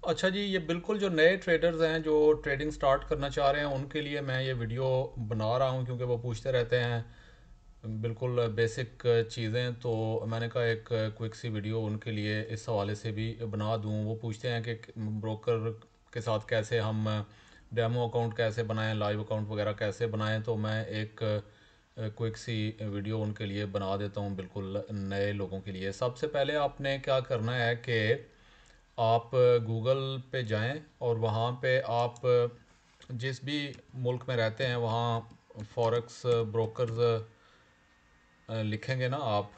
अच्छा जी, ये बिल्कुल जो नए ट्रेडर्स हैं जो ट्रेडिंग स्टार्ट करना चाह रहे हैं उनके लिए मैं ये वीडियो बना रहा हूँ, क्योंकि वो पूछते रहते हैं बिल्कुल बेसिक चीज़ें। तो मैंने कहा एक क्विक सी वीडियो उनके लिए इस हवाले से भी बना दूँ। वो पूछते हैं कि ब्रोकर के साथ कैसे हम डेमो अकाउंट कैसे बनाएं, लाइव अकाउंट वगैरह कैसे बनाएं। तो मैं एक क्विक सी वीडियो उनके लिए बना देता हूँ, बिल्कुल नए लोगों के लिए। सबसे पहले आपने क्या करना है कि आप गूगल पे जाएं और वहाँ पे आप जिस भी मुल्क में रहते हैं वहाँ फॉरेक्स ब्रोकर्स लिखेंगे ना आप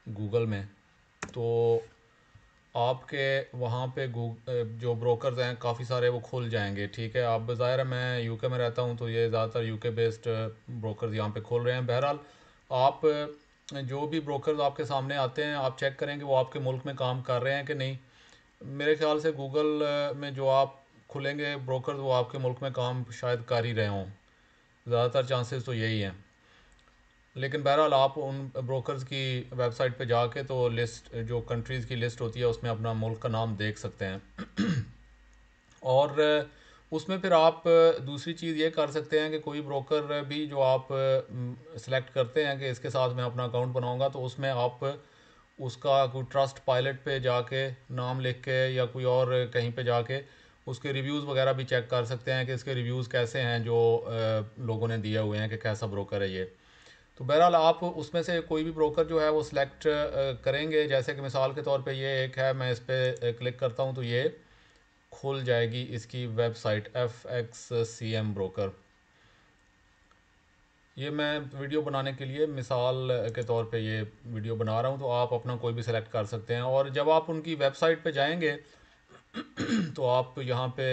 गूगल में, तो आपके वहाँ पे जो ब्रोकर्स हैं काफ़ी सारे वो खुल जाएंगे। ठीक है, आप ज़ाहिर है मैं यूके में रहता हूँ तो ये ज़्यादातर यूके बेस्ड ब्रोकर्स यहाँ पे खोल रहे हैं। बहरहाल आप जो भी ब्रोकर्स आपके सामने आते हैं आप चेक करें कि वो आपके मुल्क में काम कर रहे हैं कि नहीं। मेरे ख्याल से गूगल में जो आप खुलेंगे ब्रोकर्स वो आपके मुल्क में काम शायद कर ही रहे हों, ज़्यादातर चांसेस तो यही हैं। लेकिन बहरहाल आप उन ब्रोकर्स की वेबसाइट पे जाके तो लिस्ट जो कंट्रीज़ की लिस्ट होती है उसमें अपना मुल्क का नाम देख सकते हैं। और उसमें फिर आप दूसरी चीज़ ये कर सकते हैं कि कोई ब्रोकर भी जो आप सेलेक्ट करते हैं कि इसके साथ मैं अपना अकाउंट बनाऊंगा, तो उसमें आप उसका कोई ट्रस्ट पायलट पे जाके नाम लिख के या कोई और कहीं पे जाके उसके रिव्यूज़ वगैरह भी चेक कर सकते हैं कि इसके रिव्यूज़ कैसे हैं जो लोगों ने दिए हुए हैं कि कैसा ब्रोकर है ये। तो बहरहाल आप उसमें से कोई भी ब्रोकर जो है वो सिलेक्ट करेंगे। जैसे कि मिसाल के तौर पे ये एक है, मैं इस पर क्लिक करता हूँ तो ये खुल जाएगी इसकी वेबसाइट FXCM ब्रोकर। ये मैं वीडियो बनाने के लिए मिसाल के तौर पे ये वीडियो बना रहा हूँ, तो आप अपना कोई भी सेलेक्ट कर सकते हैं। और जब आप उनकी वेबसाइट पे जाएंगे तो आप यहाँ पे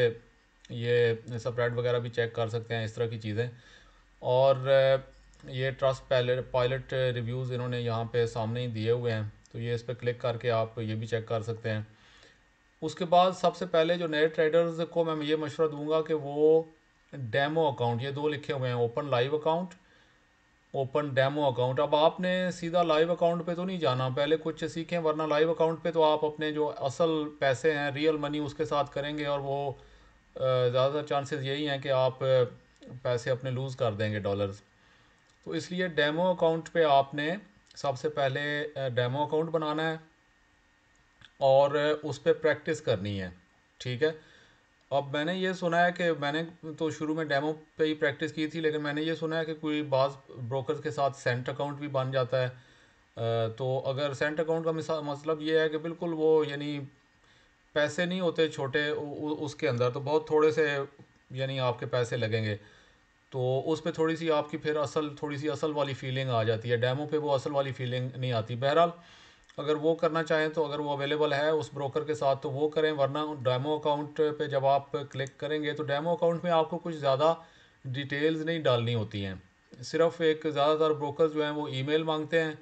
ये सबरेट वगैरह भी चेक कर सकते हैं, इस तरह की चीज़ें। और ये ट्रस्ट पायलट पायलट रिव्यूज़ इन्होंने यहाँ पे सामने ही दिए हुए हैं, तो ये इस पर क्लिक करके आप ये भी चेक कर सकते हैं। उसके बाद सबसे पहले जो नए ट्रेडर्स को मैं ये मशवरा दूंगा कि वो डेमो अकाउंट, ये दो लिखे हुए हैं, open live account, open demo account. अब आपने सीधा लाइव अकाउंट पे तो नहीं जाना, पहले कुछ सीखें, वरना लाइव अकाउंट पे तो आप अपने जो असल पैसे हैं रियल मनी उसके साथ करेंगे और वो ज़्यादातर चांसेस यही हैं कि आप पैसे अपने लूज़ कर देंगे, डॉलर्स। तो इसलिए डेमो अकाउंट पे आपने सबसे पहले डेमो अकाउंट बनाना है और उस पर प्रैक्टिस करनी है। ठीक है। अब मैंने ये सुना है कि मैंने तो शुरू में डेमो पे ही प्रैक्टिस की थी, लेकिन मैंने ये सुना है कि कोई बाज़ ब्रोकर्स के साथ सेंट अकाउंट भी बन जाता है। तो अगर सेंट अकाउंट का मतलब ये है कि बिल्कुल वो यानी पैसे नहीं होते छोटे उसके अंदर तो बहुत थोड़े से यानी आपके पैसे लगेंगे। तो उस पे थोड़ी सी आपकी फिर थोड़ी सी असल वाली फीलिंग आ जाती है, डेमो पे वो असल वाली फीलिंग नहीं आती। बहरहाल अगर वो करना चाहें तो अगर वो अवेलेबल है उस ब्रोकर के साथ तो वो करें, वरना डेमो अकाउंट पे जब आप क्लिक करेंगे तो डेमो अकाउंट में आपको कुछ ज़्यादा डिटेल्स नहीं डालनी होती हैं। सिर्फ एक ज़्यादातर ब्रोकर जो हैं वो ईमेल मांगते हैं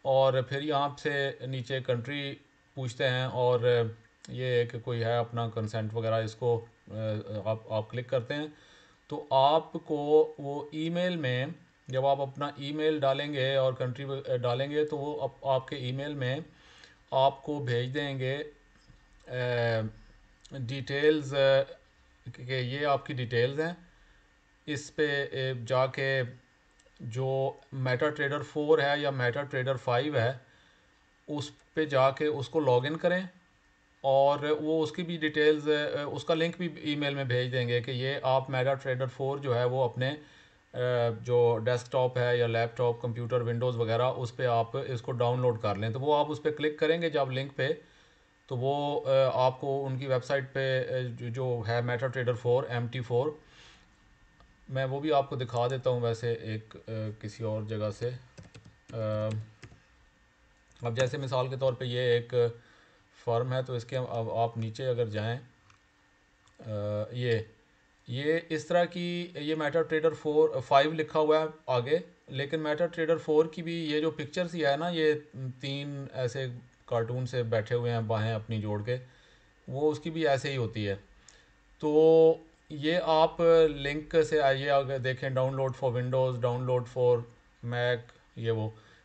और फिर यहाँ से नीचे कंट्री पूछते हैं, और ये कि कोई है अपना कंसेंट वगैरह, इसको आप क्लिक करते हैं तो आपको वो ईमेल में जब आप अपना ईमेल डालेंगे और कंट्री डालेंगे तो वो आपके ईमेल में आपको भेज देंगे डिटेल्स कि ये आपकी डिटेल्स हैं। इस पे जाके जो मेटा ट्रेडर 4 है या मेटा ट्रेडर 5 है उस पे जाके उसको लॉगिन करें, और वो उसकी भी डिटेल्स उसका लिंक भी ईमेल में भेज देंगे कि ये आप मेटा ट्रेडर 4 जो है वो अपने जो डेस्कटॉप है या लैपटॉप कंप्यूटर विंडोज़ वगैरह उस पर आप इसको डाउनलोड कर लें। तो वो आप उस पर क्लिक करेंगे जब लिंक पे, तो वो आपको उनकी वेबसाइट पे जो है मेटा ट्रेडर 4 MT4, मैं वो भी आपको दिखा देता हूँ वैसे एक किसी और जगह से। अब जैसे मिसाल के तौर पे ये एक फर्म है, तो इसके अब आप नीचे अगर जाएं ये इस तरह की, ये मेटा ट्रेडर 5 लिखा हुआ है आगे, लेकिन मेटा ट्रेडर 4 की भी ये जो पिक्चर्स ही है ना, ये तीन ऐसे कार्टून से बैठे हुए हैं बाहें अपनी जोड़ के, वो उसकी भी ऐसे ही होती है। तो ये आप लिंक से आइए, अगर देखें download for Windows, download for Mac,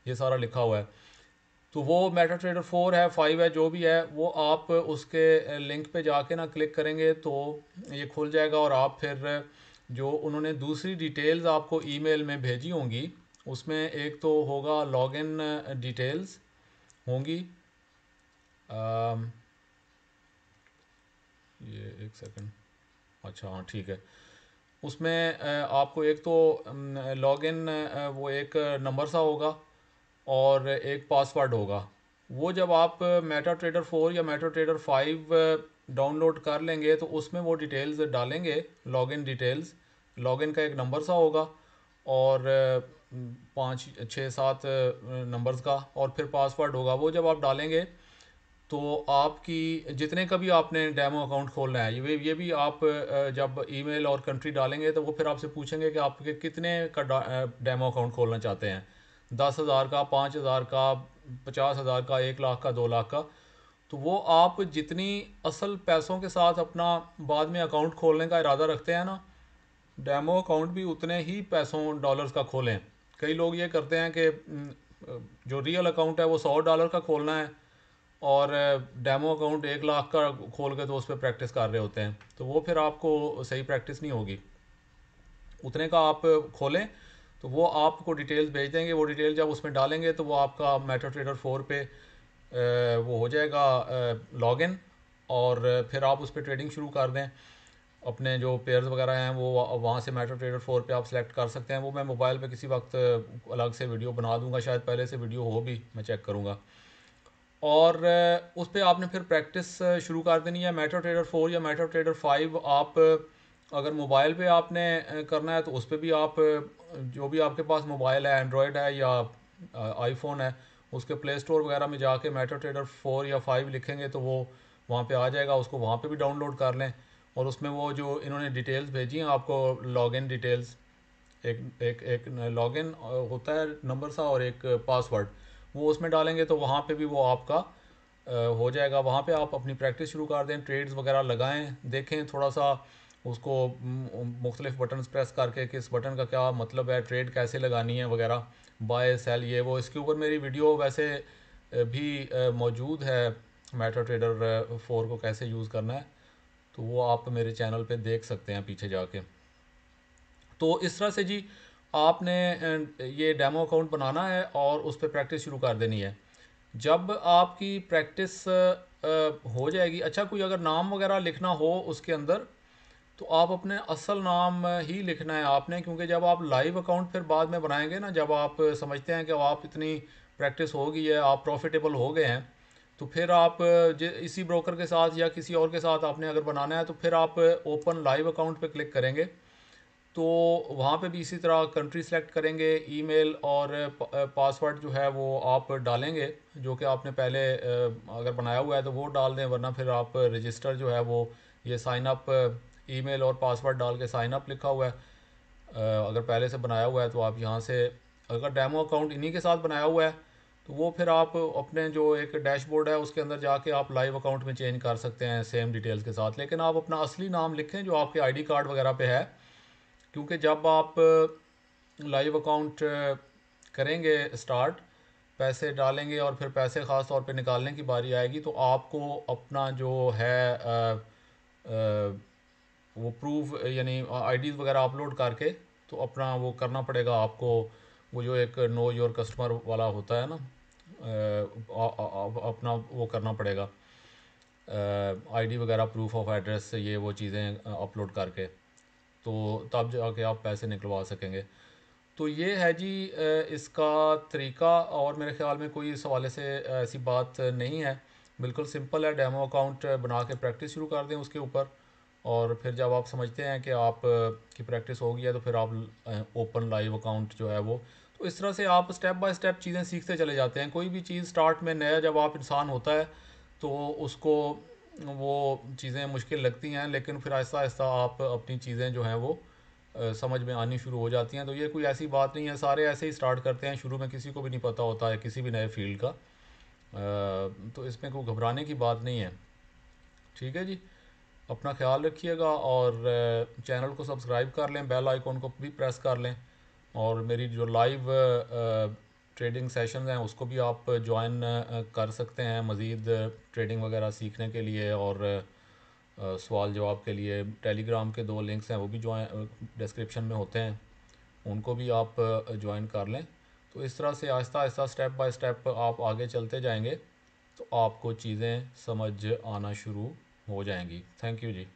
ये सारा लिखा हुआ है। तो वो मेटा ट्रेडर 4 है, 5 है, जो भी है, वो आप उसके लिंक पे जाके ना क्लिक करेंगे तो ये खुल जाएगा। और आप फिर जो उन्होंने दूसरी डिटेल्स आपको ईमेल में भेजी होंगी, उसमें एक तो होगा लॉगिन डिटेल्स होंगी। ये एक सेकंड, अच्छा हाँ ठीक है। उसमें आपको एक तो लॉगिन वो एक नंबर सा होगा और एक पासवर्ड होगा। वो जब आप मेटा ट्रेडर 4 या मेटा ट्रेडर 5 डाउनलोड कर लेंगे तो उसमें वो डिटेल्स डालेंगे, लॉगिन डिटेल्स, लॉगिन का एक नंबर सा होगा और 5 6 7 नंबर्स का, और फिर पासवर्ड होगा। वो जब आप डालेंगे तो आपकी जितने का भी आपने डेमो अकाउंट खोलना है, ये भी आप जब ईमेल और कंट्री डालेंगे तो वो फिर आपसे पूछेंगे कि आपके कितने का डेमो अकाउंट खोलना चाहते हैं, 10,000 का, 5,000 का, 50,000 का, 1 लाख का, 2 लाख का। तो वो आप जितनी असल पैसों के साथ अपना बाद में अकाउंट खोलने का इरादा रखते हैं ना, डेमो अकाउंट भी उतने ही पैसों डॉलर्स का खोलें। कई लोग ये करते हैं कि जो रियल अकाउंट है वो $100 का खोलना है और डेमो अकाउंट 1 लाख का खोल के तो उस पर प्रैक्टिस कर रहे होते हैं, तो वो फिर आपको सही प्रैक्टिस नहीं होगी। उतने का आप खोलें तो वो आपको डिटेल्स भेज देंगे। वो डिटेल जब उसमें डालेंगे तो वो आपका मेटा ट्रेडर 4 पे वो हो जाएगा लॉगिन, और फिर आप उस पर ट्रेडिंग शुरू कर दें। अपने जो पेयर्स वगैरह हैं वो वहाँ से मेटा ट्रेडर 4 पे आप सेलेक्ट कर सकते हैं। वो मैं मोबाइल पे किसी वक्त अलग से वीडियो बना दूंगा, शायद पहले से वीडियो हो भी, मैं चेक करूँगा। और उस पर आपने फिर प्रैक्टिस शुरू कर देनी है। मेटा ट्रेडर 4 या मेटा ट्रेडर 5 आप अगर मोबाइल पे आपने करना है तो उस पर भी आप जो भी आपके पास मोबाइल है, एंड्रॉयड है या आईफोन है, उसके प्ले स्टोर वगैरह में जाके मेटा ट्रेडर 4 या 5 लिखेंगे तो वो वहाँ पे आ जाएगा। उसको वहाँ पे भी डाउनलोड कर लें और उसमें वो जो इन्होंने डिटेल्स भेजी हैं आपको, लॉगिन डिटेल्स, एक एक एक लॉगिन होता है नंबर सा और एक पासवर्ड, वो उसमें डालेंगे तो वहाँ पे भी वो आपका हो जाएगा। वहाँ पे आप अपनी प्रैक्टिस शुरू कर दें, ट्रेड्स वगैरह लगाएं, देखें थोड़ा सा उसको, मुख्तलिफ बटन्स प्रेस करके किस बटन का क्या मतलब है, ट्रेड कैसे लगानी है वगैरह, बाय सेल, ये वो। इसके ऊपर मेरी वीडियो वैसे भी मौजूद है, मेटा ट्रेडर 4 को कैसे यूज़ करना है, तो वो आप मेरे चैनल पे देख सकते हैं पीछे जाके। तो इस तरह से जी आपने ये डेमो अकाउंट बनाना है और उस पर प्रैक्टिस शुरू कर देनी है। जब आपकी प्रैक्टिस हो जाएगी, अच्छा कोई अगर नाम वगैरह लिखना हो उसके अंदर तो आप अपने असल नाम ही लिखना है आपने, क्योंकि जब आप लाइव अकाउंट फिर बाद में बनाएंगे ना, जब आप समझते हैं कि आप इतनी प्रैक्टिस हो गई है, आप प्रॉफिटेबल हो गए हैं, तो फिर आप इसी ब्रोकर के साथ या किसी और के साथ आपने अगर बनाना है तो फिर आप ओपन लाइव अकाउंट पे क्लिक करेंगे। तो वहाँ पे भी इसी तरह कंट्री सेलेक्ट करेंगे, ईमेल और पासवर्ड जो है वो आप डालेंगे, जो कि आपने पहले अगर बनाया हुआ है तो वो डाल दें, वरना फिर आप रजिस्टर जो है वो ये साइन अप, ईमेल और पासवर्ड डाल के साइन अप लिखा हुआ है, अगर पहले से बनाया हुआ है तो आप यहाँ से, अगर डेमो अकाउंट इन्हीं के साथ बनाया हुआ है तो वो फिर आप अपने जो एक डैशबोर्ड है उसके अंदर जाके आप लाइव अकाउंट में चेंज कर सकते हैं सेम डिटेल्स के साथ। लेकिन आप अपना असली नाम लिखें जो आपके आईडी कार्ड वगैरह पे है, क्योंकि जब आप लाइव अकाउंट करेंगे स्टार्ट, पैसे डालेंगे और फिर पैसे ख़ास तौर पे निकालने की बारी आएगी तो आपको अपना जो है अ, वो प्रूफ यानी आईडीज़ वगैरह अपलोड करके तो अपना वो करना पड़ेगा आपको। वो जो एक नो योर कस्टमर वाला होता है ना, अपना वो करना पड़ेगा, आईडी वगैरह, प्रूफ ऑफ एड्रेस, ये वो चीज़ें अपलोड करके, तो तब जाके आप पैसे निकलवा सकेंगे। तो ये है जी इसका तरीका, और मेरे ख्याल में कोई इस हवाले से ऐसी बात नहीं है, बिल्कुल सिंपल है। डेमो अकाउंट बना के प्रैक्टिस शुरू कर दें उसके ऊपर, और फिर जब आप समझते हैं कि आप की प्रैक्टिस हो गई है तो फिर आप ओपन लाइव अकाउंट जो है वो, तो इस तरह से आप स्टेप बाय स्टेप चीज़ें सीखते चले जाते हैं। कोई भी चीज़ स्टार्ट में नया जब आप इंसान होता है तो उसको वो चीज़ें मुश्किल लगती हैं, लेकिन फिर आहिस्ता आहिस्ता आप अपनी चीज़ें जो हैं वो समझ में आनी शुरू हो जाती हैं। तो ये कोई ऐसी बात नहीं है, सारे ऐसे ही स्टार्ट करते हैं शुरू में, किसी को भी नहीं पता होता है किसी भी नए फील्ड का, तो इसमें कोई घबराने की बात नहीं है। ठीक है जी, अपना ख्याल रखिएगा और चैनल को सब्सक्राइब कर लें, बेल आइकॉन को भी प्रेस कर लें, और मेरी जो लाइव ट्रेडिंग सेशन हैं उसको भी आप ज्वाइन कर सकते हैं मज़ीद ट्रेडिंग वगैरह सीखने के लिए। और सवाल जवाब के लिए टेलीग्राम के 2 लिंक्स हैं, वो भी ज्वाइन डिस्क्रिप्शन में होते हैं, उनको भी आप ज्वाइन कर लें। तो इस तरह से Aahista Aahista step by step आप आगे चलते जाएंगे तो आपको चीज़ें समझ आना शुरू हो जाएंगी। Thank you ji.